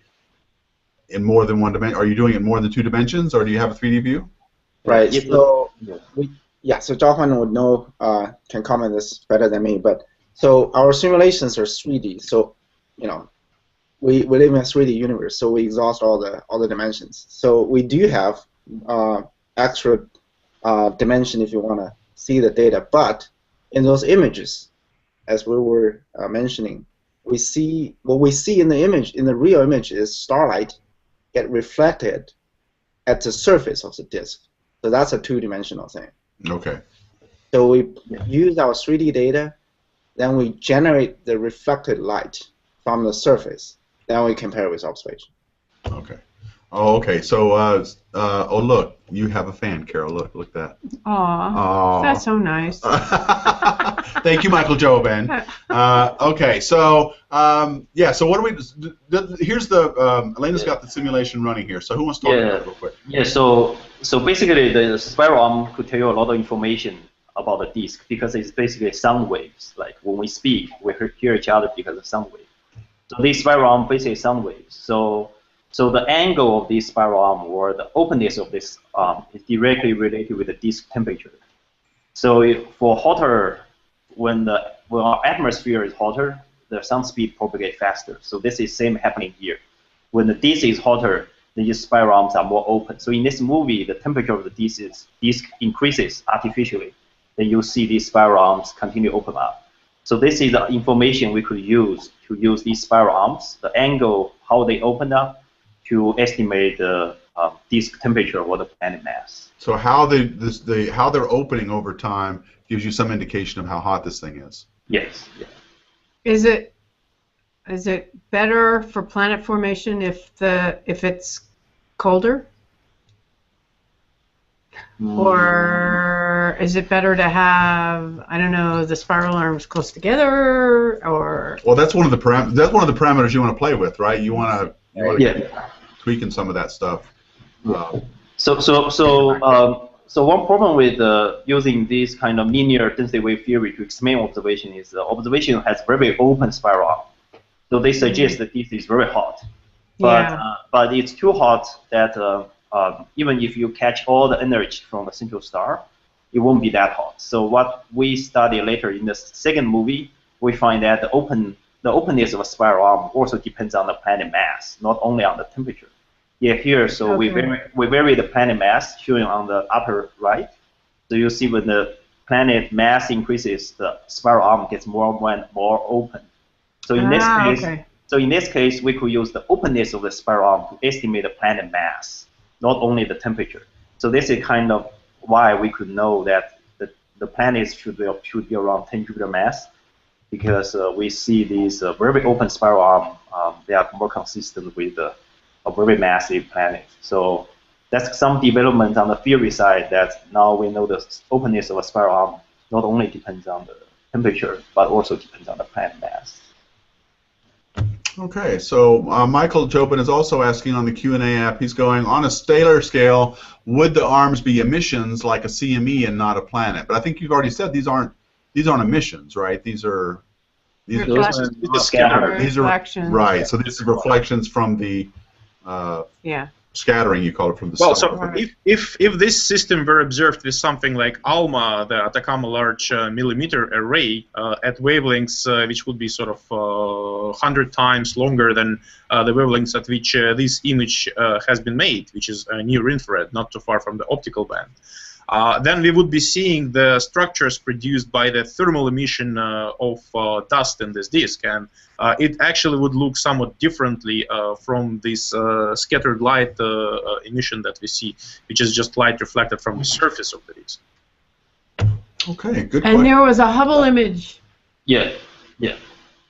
in more than one dimension. Are you doing it in more than 2 dimensions, or do you have a 3D view? Right. So so Zhaohan would know, can comment this better than me, but so our simulations are 3D. So we live in a 3D universe, so we exhaust all the dimensions. So we do have extra dimension if you want to see the data, but in those images, as we were mentioning, what we see in the image, in the real image, is starlight get reflected at the surface of the disk. So that's a two-dimensional thing. Okay. So we use our 3D data, then we generate the reflected light from the surface. Then we compare with observation. Okay. Oh, okay. So, oh look, you have a fan, Carol. Look at that. Aw, that's so nice. Thank you, Michael Jobin. Okay, so yeah. So what do we? Here's the Elena's got the simulation running here. So who wants to talk about it real quick? Yeah. So basically, the spiral arm could tell you a lot of information about the disk because it's basically sound waves. Like when we speak, we hear each other because of sound waves. So this spiral arm basically sound waves. So the angle of this spiral arm or the openness of this arm is directly related with the disk temperature. So for hotter, when our atmosphere is hotter, the sound speed propagates faster. So this is same happening here. When the disk is hotter, these spiral arms are more open. So in this movie, the temperature of the disk increases artificially. Then you see these spiral arms continue to open up. So this is the information we could use to use these spiral arms, the angle, how they open up, to estimate the disk temperature or the planet mass. So how they're opening over time gives you some indication of how hot this thing is. Yes. Yeah. Is it better for planet formation if it's colder? Or is it better to have, I don't know, the spiral arms close together, or? Well, that's one of the parameters you want to play with, right? You want to get tweaking some of that stuff. So one problem with using this kind of linear density wave theory to explain observation is the observation has very open spiral arm. So they suggest that this is very hot, but it's too hot that even if you catch all the energy from the central star, it won't be that hot. So what we study later in the second movie, we find that the openness of a spiral arm also depends on the planet mass, not only on the temperature. Yeah, here, so we vary the planet mass, showing on the upper right. So you see when the planet mass increases, the spiral arm gets more and more open. So in this case, we could use the openness of the spiral arm to estimate the planet mass, not only the temperature. So this is kind of why we could know that the planets should be around 10 Jupiter mass, because we see these very open spiral arm. They are more consistent with a very massive planet. So that's some development on the theory side, that now we know the openness of a spiral arm not only depends on the temperature, but also depends on the planet mass. Okay, so Michael Jobin is also asking on the Q&A app, he's going, on a stellar scale, would the arms be emissions like a CME and not a planet? But I think you've already said these aren't emissions, right? These are reflections. Right, so these are reflections from the scattering, you call it, from the star. So if this system were observed with something like ALMA, the Atacama Large Millimeter Array, at wavelengths which would be sort of 100 times longer than the wavelengths at which this image has been made, which is near infrared, not too far from the optical band, then we would be seeing the structures produced by the thermal emission of dust in this disk, and it actually would look somewhat differently from this scattered light emission that we see, which is just light reflected from the surface of the disk. Okay, good. And there was a Hubble image. Yeah.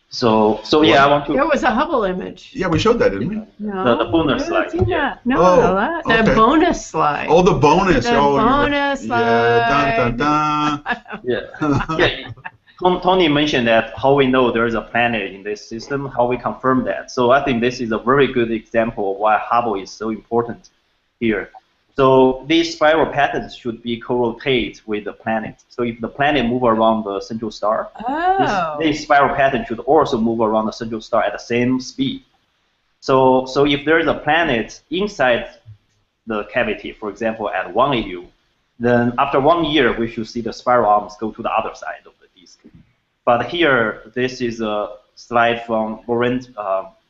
So yeah, I want to. There was a Hubble image. Yeah, we showed that, didn't we? No, the bonus slide. The bonus slide. Oh, the bonus. The bonus slide. Dun, dun, dun. Yeah. Tony mentioned that how we know there is a planet in this system, how we confirm that. So I think this is a very good example of why Hubble is so important here. So these spiral patterns should be co-rotate with the planet. So if the planet moves around the central star, this spiral pattern should also move around the central star at the same speed. So if there is a planet inside the cavity, for example, at 1 AU, then after 1 year, we should see the spiral arms go to the other side of the disk. But here, this is a slide from Laurent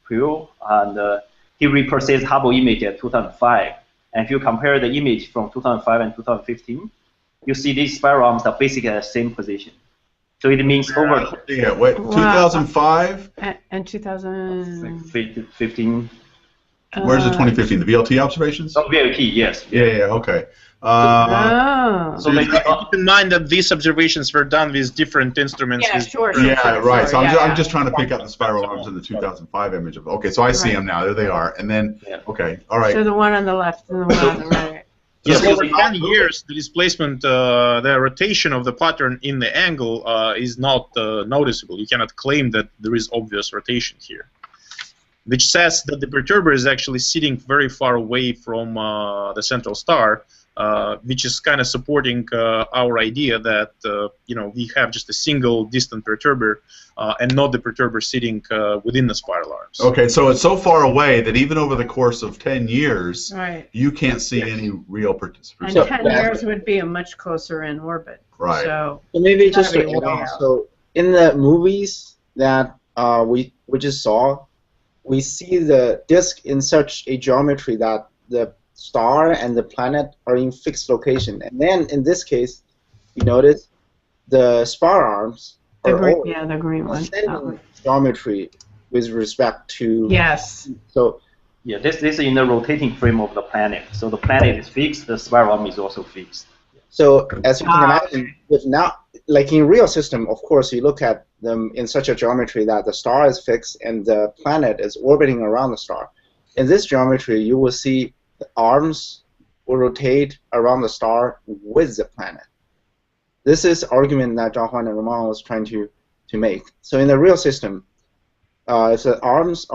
Puel, and he reprocessed Hubble image at 2005. And if you compare the image from 2005 and 2015, you see these spiral arms are basically at the same position. So it means over. Yeah, wait, 2005? And 2015. Where's the 2015? The VLT observations? Oh, VLT, yes. Yeah, okay. So keep in mind that these observations were done with different instruments. Yeah, sure. Right. So yeah, I'm just trying to pick up the spiral arms in the 2005 image of. Okay, so I see them now. There they are. And then, okay, all right. So the one on the left and the one on the right. Yes, over 10 years, the displacement, the rotation of the pattern in the angle is not noticeable. You cannot claim that there is obvious rotation here, which says that the perturber is actually sitting very far away from the central star, which is kind of supporting our idea that we have just a single distant perturber and not the perturber sitting within the spiral arms. Okay, so it's so far away that even over the course of 10 years, you can't see any real perturbation. And 10 years would be a much closer in orbit. Right. So maybe just to add on, so in the movies that we just saw, we see the disk in such a geometry that the star and the planet are in fixed location. And then in this case, you notice the spiral arms are the green one. Geometry with respect to So this is in the rotating frame of the planet. So the planet is fixed, the spiral arm is also fixed. So as you can imagine, with now, like in real system, of course, you look at them in such a geometry that the star is fixed and the planet is orbiting around the star. In this geometry, you will see the arms will rotate around the star with the planet. This is argument that Zhang and Roman was trying to make. So in the real system, if the arms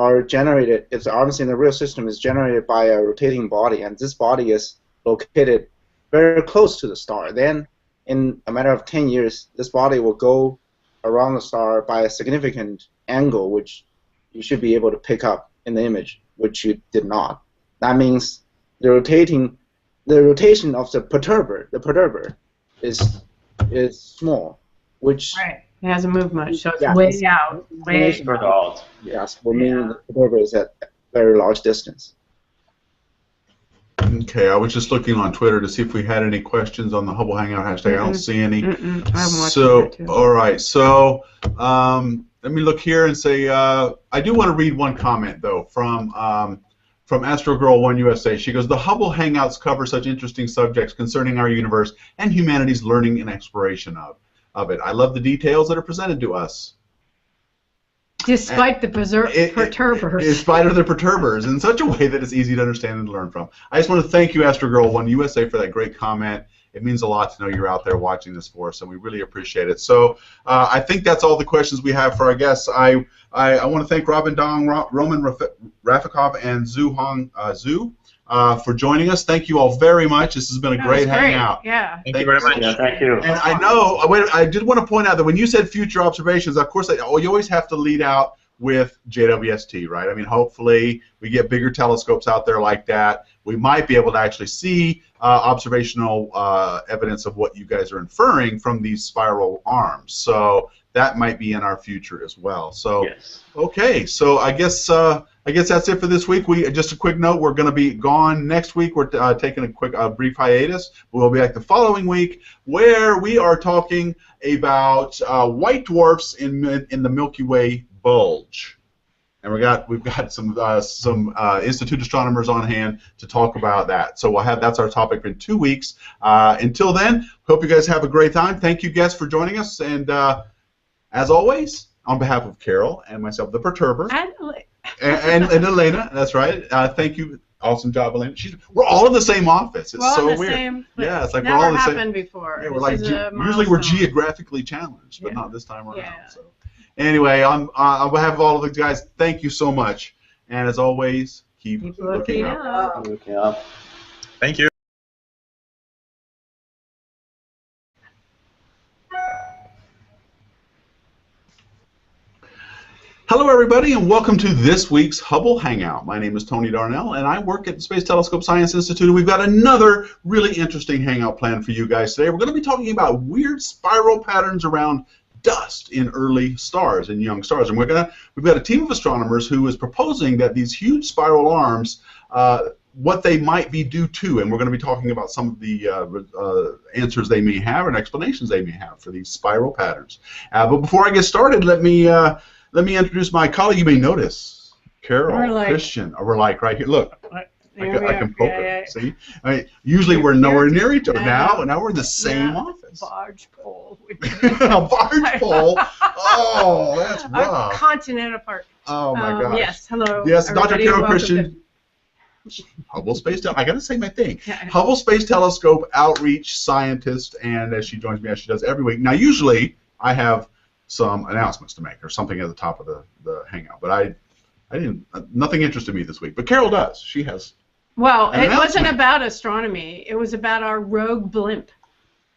in the real system is generated by a rotating body, and this body is located very close to the star, then in a matter of 10 years, this body will go around the star by a significant angle, which you should be able to pick up in the image, which you did not. That means the rotation of the perturber is small, which it hasn't moved much, so it's way out, way further out. Yes, will mean the perturber is at a very large distance. Okay, I was just looking on Twitter to see if we had any questions on the Hubble Hangout hashtag. I don't see any. So, all right. So, let me look here and say I do want to read one comment though from Astro Girl 1 USA. She goes, "The Hubble Hangouts cover such interesting subjects concerning our universe and humanity's learning and exploration of it. I love the details that are presented to us." Despite the perturbers. In spite of the perturbers, in such a way that it's easy to understand and learn from. I just want to thank you, Astro Girl 1 USA, for that great comment. It means a lot to know you're out there watching this for us, and we really appreciate it. So I think that's all the questions we have for our guests. I want to thank Robin Dong, Roman Rafikov, and Zhu for joining us. Thank you all very much. This has been a great hangout. Yeah. Thank you very much. Yeah, thank you. And I know, I did want to point out that when you said future observations, of course, you always have to lead out with JWST, right? I mean, hopefully we get bigger telescopes out there like that. We might be able to actually see observational evidence of what you guys are inferring from these spiral arms. So that might be in our future as well. So, okay, so I guess that's it for this week. Just a quick note: we're going to be gone next week. We're taking a brief hiatus. We'll be back the following week, where we are talking about white dwarfs in the Milky Way bulge. And we've got some Institute astronomers on hand to talk about that. So that's our topic in 2 weeks. Until then, hope you guys have a great time. Thank you, guests, for joining us. And as always, on behalf of Carol and myself, the Perturber, and Elena, that's right. Thank you. Awesome job, Elena. We're all in the same office. It's so weird. Yeah, it's like we're all in the same. Never happened before. Yeah, we're like usually we're geographically challenged, but not this time around. Yeah. So. Anyway, on behalf of all of the guys, thank you so much. And as always, keep looking up. Looking up. Thank you. Hello, everybody, and welcome to this week's Hubble Hangout. My name is Tony Darnell, and I work at the Space Telescope Science Institute, and we've got another really interesting hangout planned for you guys today. We're going to be talking about weird spiral patterns around dust in early stars and young stars, and we've got a team of astronomers who is proposing that these huge spiral arms, what they might be due to, and we're going to be talking about some of the answers they may have and explanations they may have for these spiral patterns. But before I get started, let me introduce my colleague. You may notice Carol, like, Christian. We're like right here. Look. I can poke her. Yeah. See, I mean, usually we're nowhere near each other. Now we're in the same office. Barge pole. A barge pole. Oh, that's rough. A continent apart. Oh my gosh. Yes. Hello. Yes, Dr. Carol Christian. Hubble Space Telescope. I got to say my thing. Hubble Space Telescope outreach scientist, and as she joins me as she does every week. Now, usually I have some announcements to make or something at the top of the hangout, but I didn't. Nothing interested me this week, but Carol does. She has. Well, it wasn't about astronomy. It was about our rogue blimp.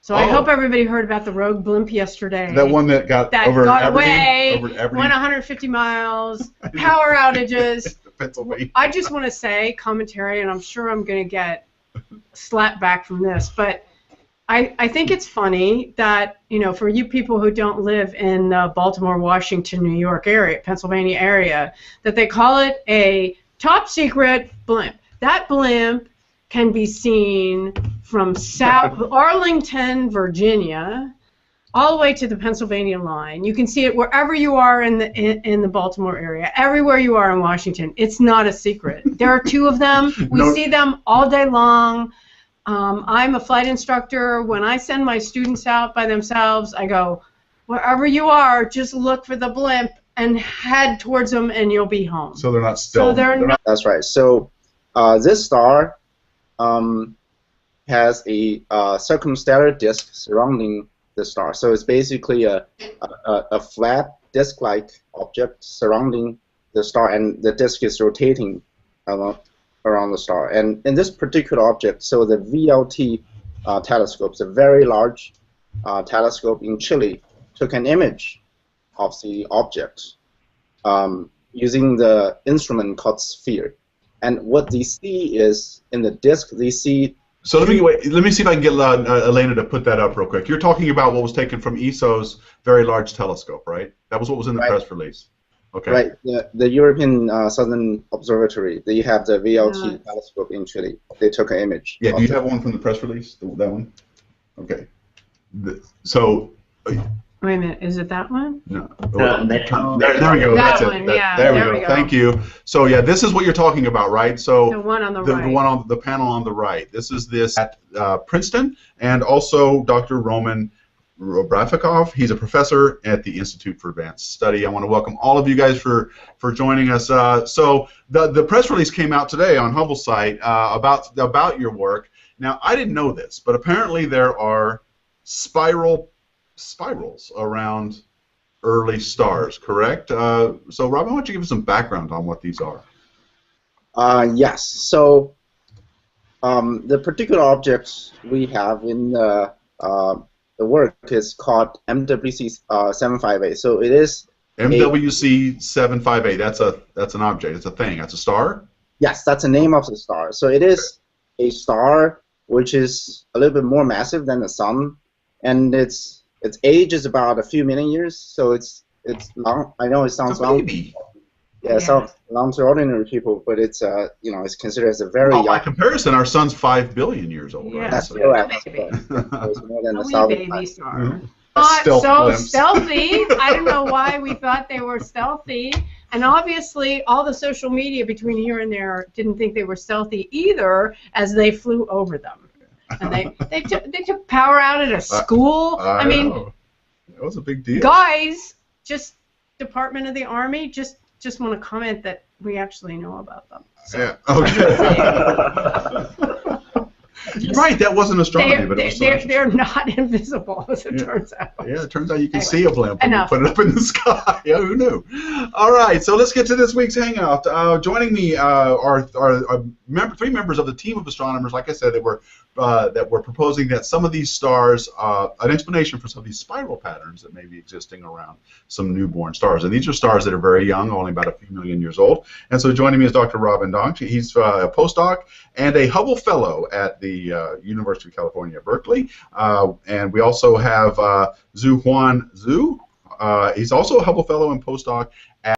So I hope everybody heard about the rogue blimp yesterday. That one that got away, went 150 miles, power outages. Pennsylvania. I just want to say commentary, and I'm sure I'm going to get slapped back from this, but I think it's funny that, for you people who don't live in the Baltimore, Washington, New York area, Pennsylvania area, that they call it a top secret blimp. That blimp can be seen from South Arlington, Virginia, all the way to the Pennsylvania line. You can see it wherever you are in the Baltimore area, everywhere you are in Washington. It's not a secret. There are two of them. We see them all day long. I'm a flight instructor. When I send my students out by themselves, I go, wherever you are, just look for the blimp and head towards them, and you'll be home. So they're not still. So they're not. That's right. So this star has a circumstellar disk surrounding the star. So it's basically a flat disk-like object surrounding the star, and the disk is rotating around the star. And in this particular object, so the VLT telescope, a very large telescope in Chile, took an image of the object using the instrument called sphere. And what they see is, in the disk, they see... So let me see if I can get Elena to put that up real quick. You're talking about what was taken from ESO's Very Large Telescope, right? That was what was in the press release. Okay. Right. The European Southern Observatory, they have the VLT telescope in Chile. They took an image. Yeah, do you have one from the press release? That one? Okay. So... Wait a minute, is it that one? No. There we go. That That's one, it. yeah. There we go. Thank you. So yeah, this is what you're talking about, right? So the one on the right. The one on the panel on the right. This is this at Princeton, and also Dr. Roman Robrafikov. He's a professor at the Institute for Advanced Study. I want to welcome all of you guys for joining us. So the press release came out today on Hubble site about your work. Now I didn't know this, but apparently there are spirals around early stars, correct? So, Robin, why don't you give us some background on what these are? Yes. So, the particular object we have in the work is called MWC 758. So it is MWC 758. That's an object. It's a thing. That's a star. Yes, that's the name of the star. So it is a star which is a little bit more massive than the sun, and its age is about a few million years, so it's long. I know it sounds long. Yeah, it sounds long to ordinary people, but it's it's considered as a very young. By comparison, our sun's 5 billion years old. Yeah, right? That's correct. It's more than a baby star. Mm-hmm. Not so stealthy. I don't know why we thought they were stealthy, and obviously all the social media between here and there didn't think they were stealthy either, as they flew over them. And they took power out at a school. I mean, that was a big deal. Guys, just Department of the Army, just want to comment that we actually know about them. So, yeah. Okay. Right, that wasn't astronomy, but it was science. They're not invisible, as it turns out. Yeah, it turns out you can see a blimp when you put it up in the sky. Yeah, who knew? All right, so let's get to this week's hangout. Joining me are three members of the team of astronomers. Like I said, that were proposing that some of these stars, an explanation for some of these spiral patterns that may be existing around some newborn stars. And these are stars that are very young, only about a few million years old. And so joining me is Dr. Robin Dong. He's a postdoc and a Hubble Fellow at the University of California, Berkeley. And we also have Zhu Huan Zhu. He's also a Hubble Fellow and postdoc